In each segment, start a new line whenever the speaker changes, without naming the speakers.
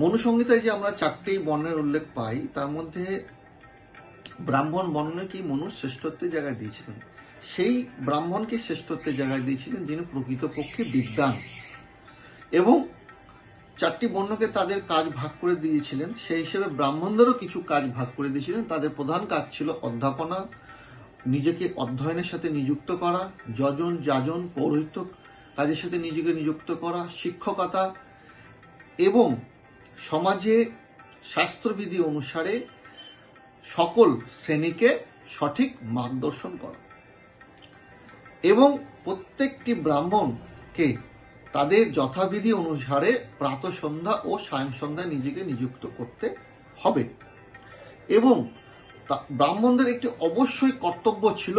মনুসংহিতায় যে আমরা 4টি বর্ণের উল্লেখ পাই, তার মধ্যে ব্রাহ্মণ বর্ণকেই মনু শ্রেষ্ঠত্বের জায়গায় দিয়েছিলেন। সেই ব্রাহ্মণকে শ্রেষ্ঠত্বের জায়গায় দিয়েছিলেন যিনি প্রকৃতপক্ষে বিদ্বান, এবং 4টি বর্ণকে তাদের কাজ ভাগ করে দিয়েছিলেন। সেই হিসেবে ব্রাহ্মণদেরও কিছু কাজ ভাগ করে দিয়েছিলেন। তাদের প্রধান কাজ ছিল অধ্যাপনা, নিজেকে অধ্যয়নের সাথে নিযুক্ত করা, যজন যাজন পৌরোহিত্য কাজের সাথে নিজেকে নিযুক্ত করা, শিক্ষকতা, এবং সমাজে শাস্ত্রবিধি অনুসারে সকল শ্রেণীকে সঠিক মার্গদর্শন করা, এবং প্রত্যেকটি ব্রাহ্মণকে তাদের যথাবিধি অনুসারে প্রাতঃ সন্ধ্যা ও সায়ং সন্ধ্যায় নিজেকে নিযুক্ত করতে হবে। এবং ব্রাহ্মণদের একটি অবশ্যই কর্তব্য ছিল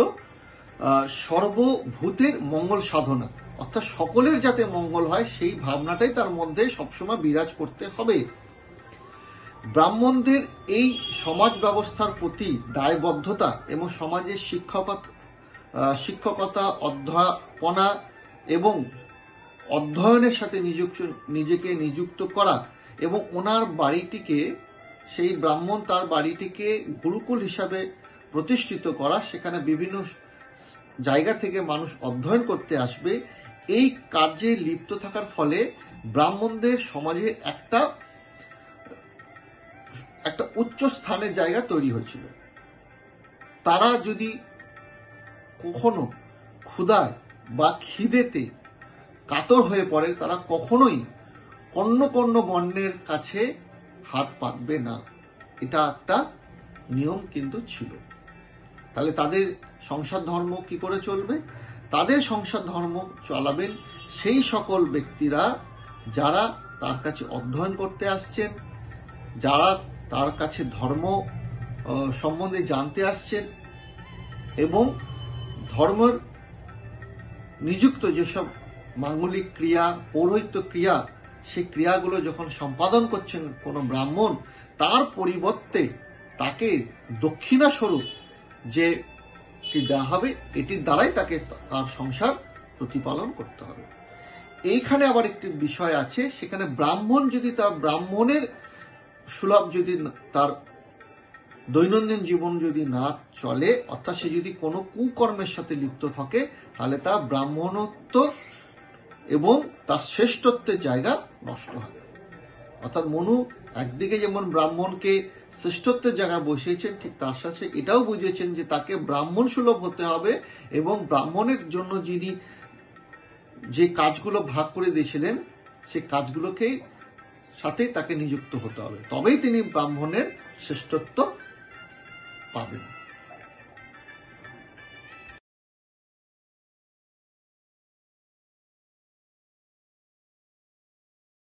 সর্বভূতের মঙ্গল সাধনা, অর্থাৎ সকলের যাতে মঙ্গল হয় সেই ভাবনাটাই তার মধ্যে সবসময় বিরাজ করতে হবে। ব্রাহ্মণদের এই সমাজ ব্যবস্থার প্রতি দায়বদ্ধতা এবং সমাজের শিক্ষকতা, অধ্যাপনা এবং অধ্যয়নের সাথে নিজেকে নিযুক্ত করা, এবং ওনার বাড়িটিকে, সেই ব্রাহ্মণ তার বাড়িটিকে গুরুকুল হিসাবে প্রতিষ্ঠিত করা, সেখানে বিভিন্ন জায়গা থেকে মানুষ অধ্যয়ন করতে আসবে, এই কার্যে লিপ্ত থাকার ফলে ব্রাহ্মণদের সমাজে একটা উচ্চ স্থানের জায়গা তৈরি হয়েছিল। তারা যদি কখনো ক্ষুধায় বা খিদেতে কাতর হয়ে পড়ে, তারা কখনোই কন্য বর্ণের কাছে হাত পাতবে না। এটা একটা নিয়ম কিন্তু ছিল। তাহলে তাদের সংসার ধর্ম কি করে চলবে? তাদের সংসার ধর্ম চালাবেন সেই সকল ব্যক্তিরা যারা তার কাছে অধ্যয়ন করতে আসছেন, যারা তার কাছে ধর্ম সম্বন্ধে জানতে আসছেন, এবং ধর্মের নিযুক্ত যেসব মাঙ্গলিক ক্রিয়া, পৌরোহিত্য ক্রিয়া, সেই ক্রিয়াগুলো যখন সম্পাদন করছেন কোনো ব্রাহ্মণ, তার পরিবর্তে তাকে দক্ষিণা স্বরূপ যে দেওয়া হবে, এটির দ্বারাই তাকে তার সংসার প্রতিপালন করতে হবে। এইখানে আবার একটি বিষয় আছে, সেখানে ব্রাহ্মণ যদি তার ব্রাহ্মণের সুলভ যদি তার দৈনন্দিন জীবন যদি না চলে, অর্থাৎ সে যদি কোনো কুকর্মের সাথে লিপ্ত থাকে, তাহলে তার ব্রাহ্মণত্ব এবং তার শ্রেষ্ঠত্বের জায়গা নষ্ট হবে। অর্থাৎ মনু একদিকে যেমন ব্রাহ্মণকে শ্রেষ্ঠত্বের জায়গায় বসিয়েছেন, ঠিক তার সাথে এটাও বুঝিয়েছেন যে তাকে ব্রাহ্মণ সুলভ হতে হবে, এবং ব্রাহ্মণের জন্য যিনি যে কাজগুলো ভাগ করে দিয়েছিলেন সেই কাজগুলোকে সাথে তাকে নিযুক্ত হতে হবে, তবেই তিনি ব্রাহ্মণের শ্রেষ্ঠত্ব পাবেন।